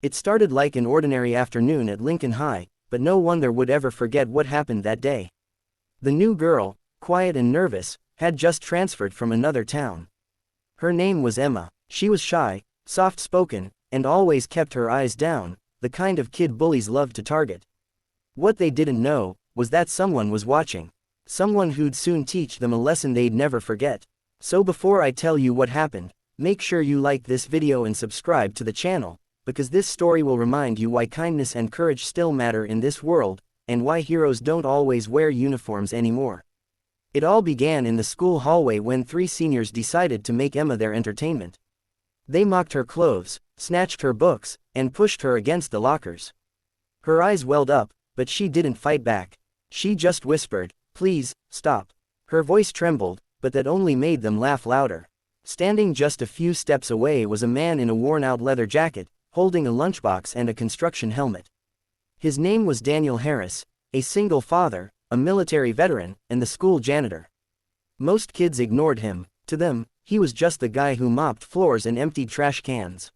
It started like an ordinary afternoon at Lincoln High, but no one there would ever forget what happened that day. The new girl, quiet and nervous, had just transferred from another town. Her name was Emma. She was shy, soft-spoken, and always kept her eyes down, the kind of kid bullies loved to target. What they didn't know was that someone was watching. Someone who'd soon teach them a lesson they'd never forget. So before I tell you what happened, make sure you like this video and subscribe to the channel, because this story will remind you why kindness and courage still matter in this world, and why heroes don't always wear uniforms anymore. It all began in the school hallway when 3 seniors decided to make Emma their entertainment. They mocked her clothes, snatched her books, and pushed her against the lockers. Her eyes welled up, but she didn't fight back. She just whispered, "Please, stop." Her voice trembled, but that only made them laugh louder. Standing just a few steps away was a man in a worn-out leather jacket, holding a lunchbox and a construction helmet. His name was Daniel Harris, a single father, a military veteran, and the school janitor. Most kids ignored him. To them, he was just the guy who mopped floors and emptied trash cans.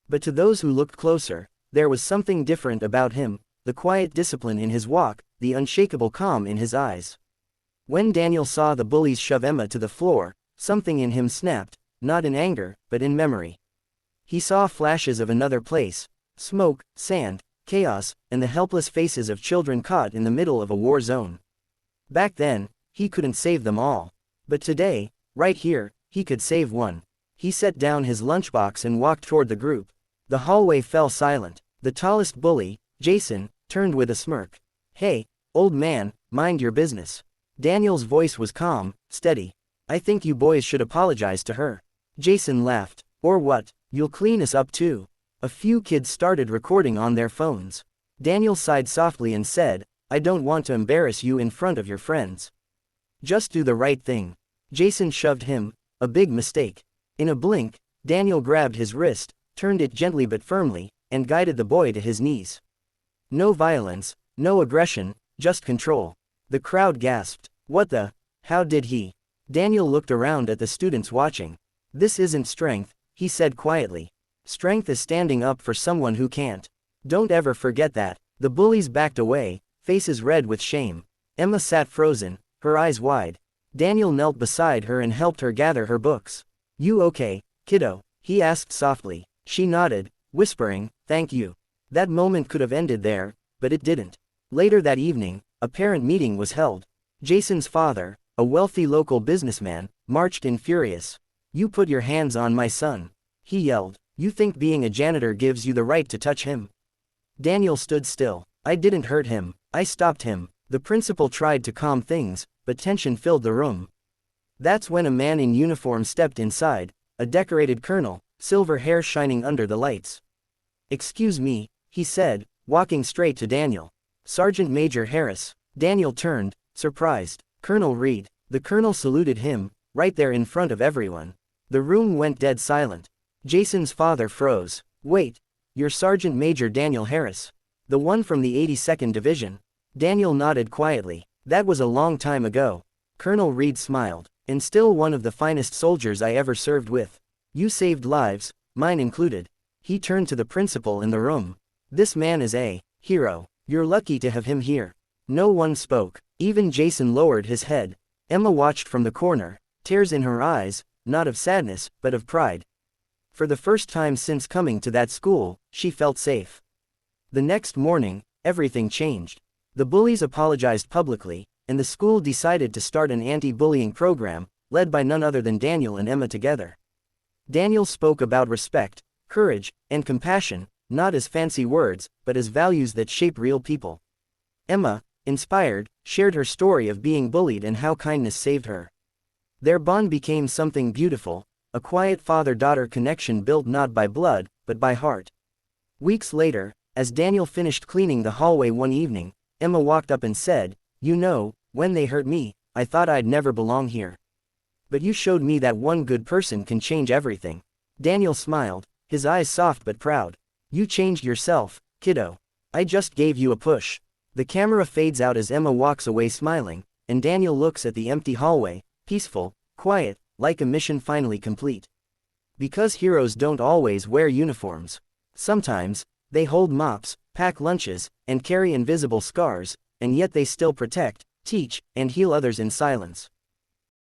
But to those who looked closer, there was something different about him, the quiet discipline in his walk, the unshakable calm in his eyes. When Daniel saw the bullies shove Emma to the floor, something in him snapped, not in anger, but in memory. He saw flashes of another place: smoke, sand, chaos, and the helpless faces of children caught in the middle of a war zone. Back then, he couldn't save them all. But today, right here, he could save one. He set down his lunchbox and walked toward the group. The hallway fell silent. The tallest bully, Jason, turned with a smirk. "Hey, old man, mind your business." Daniel's voice was calm, steady. "I think you boys should apologize to her." Jason laughed. "Or what? You'll clean us up too." A few kids started recording on their phones. Daniel sighed softly and said, "I don't want to embarrass you in front of your friends. Just do the right thing." Jason shoved him. A big mistake. In a blink, Daniel grabbed his wrist, turned it gently but firmly, and guided the boy to his knees. No violence, no aggression, just control. The crowd gasped. "What the? How did he?" Daniel looked around at the students watching. "This isn't strength," he said quietly. "Strength is standing up for someone who can't. Don't ever forget that." The bullies backed away, faces red with shame. Emma sat frozen, her eyes wide. Daniel knelt beside her and helped her gather her books. "You okay, kiddo?" he asked softly. She nodded, whispering, "Thank you." That moment could have ended there, but it didn't. Later that evening, a parent meeting was held. Jason's father, a wealthy local businessman, marched in furious. "You put your hands on my son," he yelled. "You think being a janitor gives you the right to touch him?" Daniel stood still. "I didn't hurt him, I stopped him." The principal tried to calm things, but tension filled the room. That's when a man in uniform stepped inside, a decorated colonel, silver hair shining under the lights. "Excuse me," he said, walking straight to Daniel. "Sergeant Major Harris." Daniel turned, surprised. "Colonel Reed." The colonel saluted him, right there in front of everyone. The room went dead silent. Jason's father froze. "Wait, you're Sergeant Major Daniel Harris? The one from the 82nd Division?" Daniel nodded quietly. "That was a long time ago." Colonel Reed smiled. "And still one of the finest soldiers I ever served with. You saved lives, mine included." He turned to the principal in the room. "This man is a hero. You're lucky to have him here." No one spoke. Even Jason lowered his head. Emma watched from the corner, tears in her eyes, not of sadness, but of pride. For the first time since coming to that school, she felt safe. The next morning, everything changed. The bullies apologized publicly, and the school decided to start an anti-bullying program, led by none other than Daniel and Emma together. Daniel spoke about respect, courage, and compassion, not as fancy words, but as values that shape real people. Emma, inspired, shared her story of being bullied and how kindness saved her. Their bond became something beautiful, a quiet father-daughter connection built not by blood, but by heart. Weeks later, as Daniel finished cleaning the hallway one evening, Emma walked up and said, "You know, when they hurt me, I thought I'd never belong here. But you showed me that one good person can change everything." Daniel smiled, his eyes soft but proud. "You changed yourself, kiddo. I just gave you a push." The camera fades out as Emma walks away smiling, and Daniel looks at the empty hallway, peaceful, quiet, like a mission finally complete. Because heroes don't always wear uniforms. Sometimes, They hold mops, pack lunches, and carry invisible scars, and yet they still protect, teach, and heal others in silence.